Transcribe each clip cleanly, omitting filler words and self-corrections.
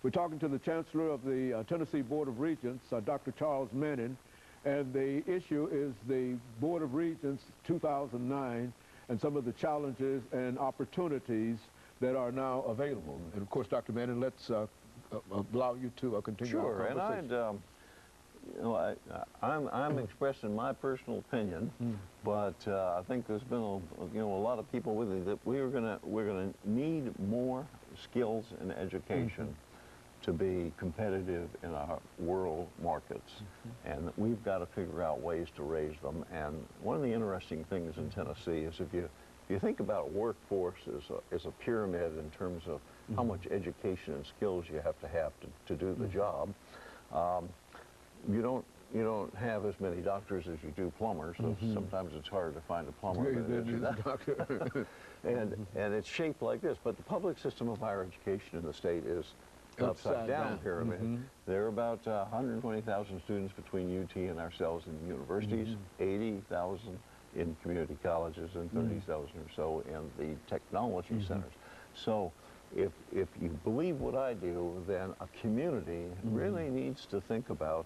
We're talking to the Chancellor of the Tennessee Board of Regents, Dr. Charles Manning, and the issue is the Board of Regents 2009 and some of the challenges and opportunities that are now available. And of course, Dr. Manning, let's allow you to continue our conversation. Sure, and I'm expressing my personal opinion, but I think there's been a lot of people with me that we're gonna need more skills in education to be competitive in our world markets, and that we've got to figure out ways to raise them. And one of the interesting things in Tennessee is if you think about a workforce as a pyramid in terms of how much education and skills you have to do the job. You don't have as many doctors as you do plumbers, so sometimes it's harder to find a plumber than it is a doctor. and it's shaped like this, but the public system of higher education in the state is upside down pyramid. There are about 120,000 students between UT and ourselves in universities, 80,000 in community colleges, and 30,000 or so in the technology centers. So if you believe what I do, then a community really needs to think about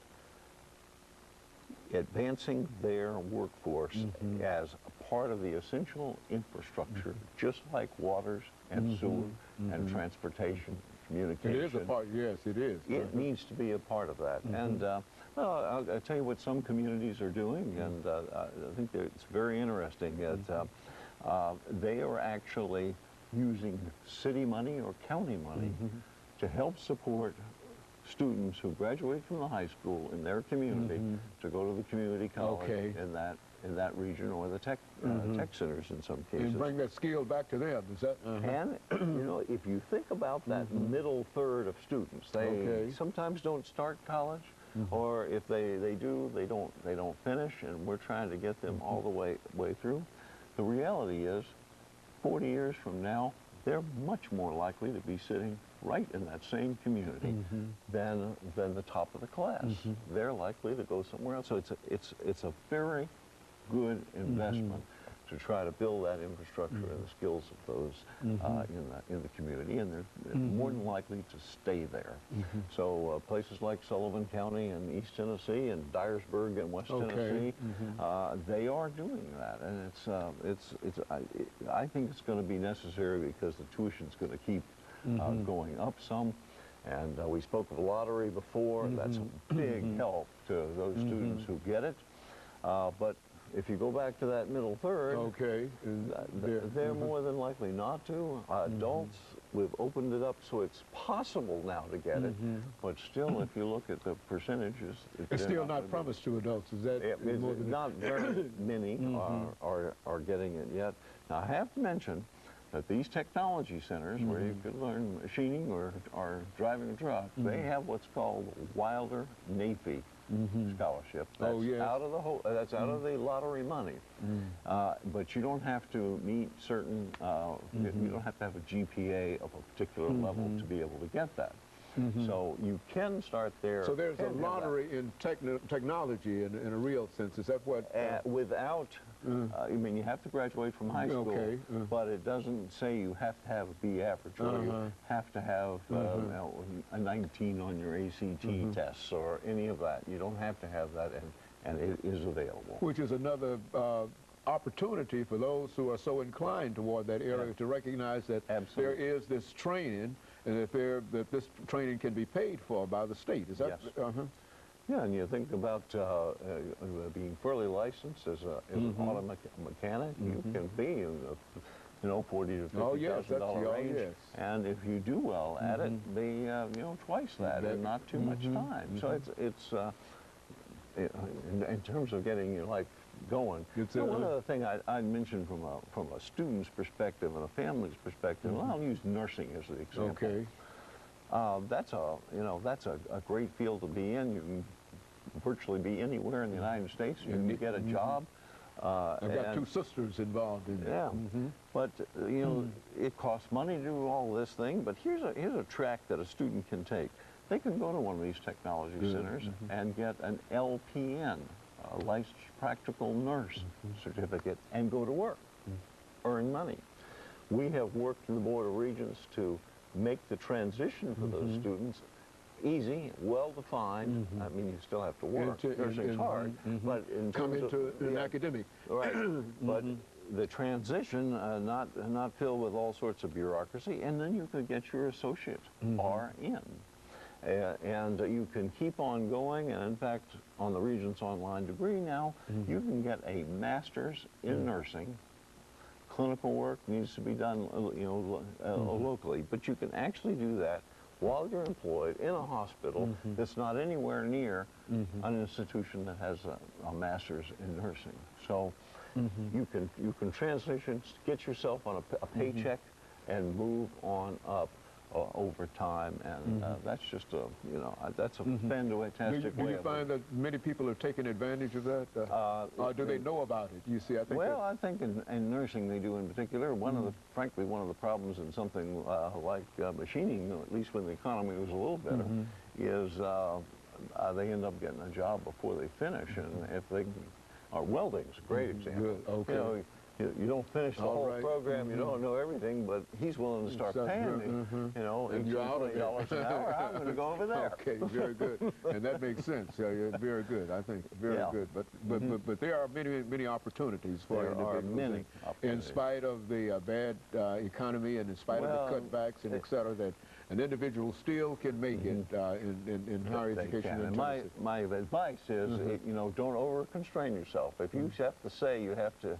advancing their workforce as a part of the essential infrastructure, just like waters and sewer and transportation, communication. It is a part, yes, it is. It needs to be a part of that. And well, I'll tell you what some communities are doing, and I think that it's very interesting that they are actually using city money or county money to help support students who graduate from the high school in their community to go to the community college in that region, or the tech centers in some cases. And bring that skill back to them, is that? And, you know, if you think about that middle third of students, they sometimes don't start college, or if they do, they don't finish, and we're trying to get them all the way through. The reality is, 40 years from now, they're much more likely to be sitting right in that same community than the top of the class. They're likely to go somewhere else. So it's a very good investment to try to build that infrastructure and the skills of those in the community, and they're more than likely to stay there. So places like Sullivan County and East Tennessee and Dyersburg and West Tennessee, they are doing that, and I think it's going to be necessary because the tuition's going to keep going up some. And we spoke of the lottery before. That's a big help to those students who get it. But if you go back to that middle third, they're more than likely not to. Adults, we've opened it up so it's possible now to get it, but still, if you look at the percentages, it's still not promised to adults. Is that not very many are getting it yet? Now, I have to mention that these technology centers, where you could learn machining or driving a truck, they have what's called Wilder NAEFI scholarship. That's out of the that's out of the lottery money. But you don't have to meet certain. You don't have to have a GPA of a particular level to be able to get that. So you can start there. So there's a lottery in technology in a real sense. Is that what? Without, I mean, you have to graduate from high school, but it doesn't say you have to have a B average, or you have to have a 19 on your ACT tests or any of that. You don't have to have that, and it is available. Which is another opportunity for those who are so inclined toward that area to recognize that there is this training, and that this training can be paid for by the state. Is that? Yeah, and you think about being fully licensed as an auto mechanic. You can be in the $40,000 to $50,000 range, and if you do well at it, be twice that in not too much time. So it's in terms of getting your life going. One other thing I mentioned from a student's perspective and a family's perspective, well, I'll use nursing as the example. That's a great field to be in. You can virtually be anywhere in the United States. You can get a job. I've got two sisters involved in that. But it costs money to do all this thing. But here's a track that a student can take. They can go to one of these technology centers and get an LPN, a licensed practical nurse certificate, and go to work, earn money. We have worked in the Board of Regents to make the transition for those students easy, well-defined. I mean, you still have to work. Nursing's hard, but in come terms into of an academic. Right, but the transition, not filled with all sorts of bureaucracy, and then you could get your associate RN. And you can keep on going, and in fact, on the Regents online degree now, you can get a master's in nursing. Clinical work needs to be done, locally, but you can actually do that while you're employed in a hospital that's not anywhere near an institution that has a master's in nursing. So you can transition, get yourself on a paycheck, and move on up over time, and that's just that's a fantastic way. Do you find that many people are taking advantage of that? Or do they know about it? You see, I think. Well, I think in nursing they do in particular. Frankly, one of the problems in something like machining, at least when the economy was a little better, is they end up getting a job before they finish, and if they welding's a great example. Good. Okay. You don't finish the whole program, you don't know everything, but he's willing to start paying me, and you're out of $20 an hour, I'm going to go over there. Okay, very good. And that makes sense. Yeah, very good, I think. Very good. But there are many opportunities for individuals. Many in spite of the bad economy and in spite of the cutbacks and et cetera, that an individual still can make it in higher education. And my advice is, don't over-constrain yourself. If you have to say you have to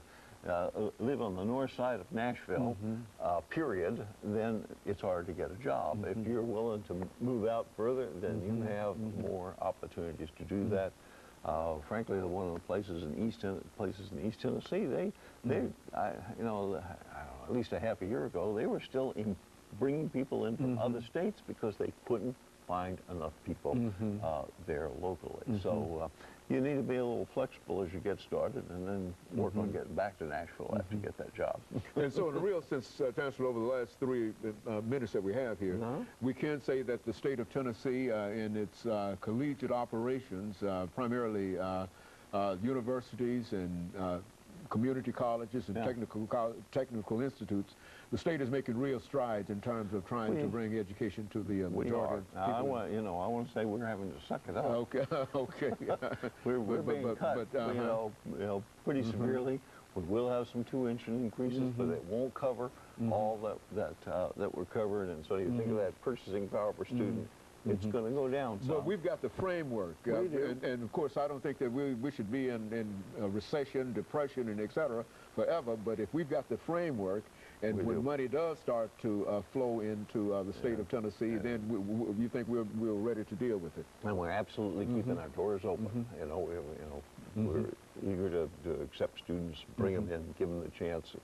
live on the north side of Nashville, period, then it's hard to get a job. If you're willing to move out further, then you have more opportunities to do that. Frankly, one of the places in East Tennessee, they I don't know, at least a half a year ago, they were still bringing people in from other states because they couldn't find enough people there locally. So you need to be a little flexible as you get started, and then work on getting back to Nashville after you get that job. And so in a real sense, Chancellor, over the last 3 minutes that we have here, we can say that the state of Tennessee in its collegiate operations, primarily universities and community colleges and technical institutes, the state is making real strides in terms of trying to bring education to the majority of people. I want to say we're having to suck it up. Okay. we're being cut, pretty severely. We will have some tuition increases, but it won't cover all that we're covering. And so you think of that purchasing power per student. It's going to go down some. But we've got the framework, and of course I don't think that we should be in a recession, depression, and et cetera forever, but if we've got the framework, and when money does start to flow into the state of Tennessee, then you think we're ready to deal with it. And we're absolutely keeping our doors open. We're eager to accept students, bring them in, give them the chance.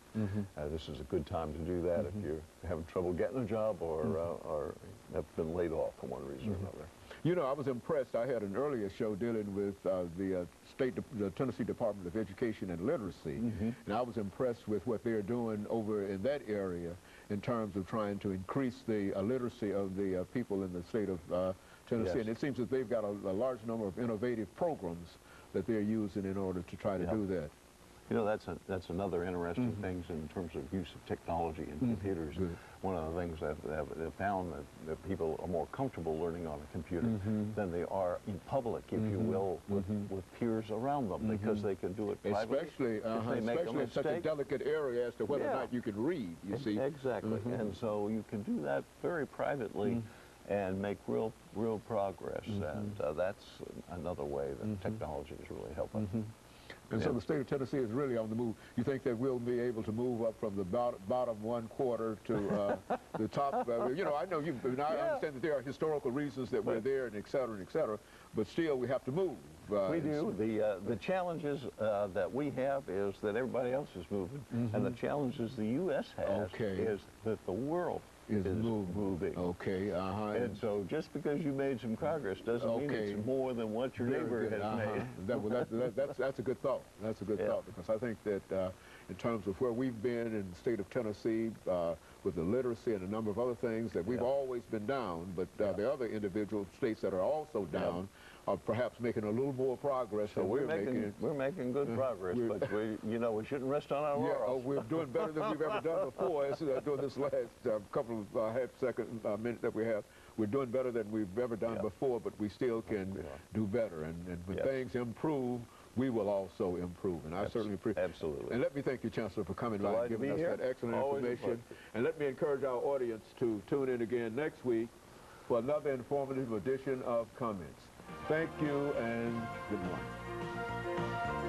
This is a good time to do that if you're having trouble getting a job or have been laid off for one reason or another. You know, I was impressed. I had an earlier show dealing with the Tennessee Department of Education and Literacy, and I was impressed with what they're doing over in that area in terms of trying to increase the literacy of the people in the state of Tennessee. And it seems that they've got a large number of innovative programs that they're using in order to try to do that. You know, that's another interesting thing in terms of use of technology and computers. One of the things that they've found that people are more comfortable learning on a computer than they are in public, if you will, with peers around them, because they can do it privately. Especially in such a delicate area as to whether or not you can read, you see. Exactly. And so you can do that very privately and make real progress. And that's another way that technology is really helping. And so the state of Tennessee is really on the move. You think that we'll be able to move up from the bottom 1 quarter to the top? You know, I know you. I understand that there are historical reasons that we're there, and et cetera, but still we have to move. We do. The challenges that we have is that everybody else is moving, and the challenges the U.S. has is that the world is moving. And so just because you made some progress doesn't mean it's more than what your neighbor has made. That's a good thought. That's a good thought, because I think that in terms of where we've been in the state of Tennessee with the literacy and a number of other things that we've always been down, but the other individual states that are also down are perhaps making a little more progress so than we're making. We're making good progress, but we shouldn't rest on our laurels. We're doing better than we've ever done before. During this last couple of half-second minutes that we have, we're doing better than we've ever done before, but we still can do better. And when things improve, we will also improve. And I certainly appreciate it. Absolutely. And let me thank you, Chancellor, for coming by and giving us that excellent information. And let me encourage our audience to tune in again next week for another informative edition of Comments. Thank you and good morning.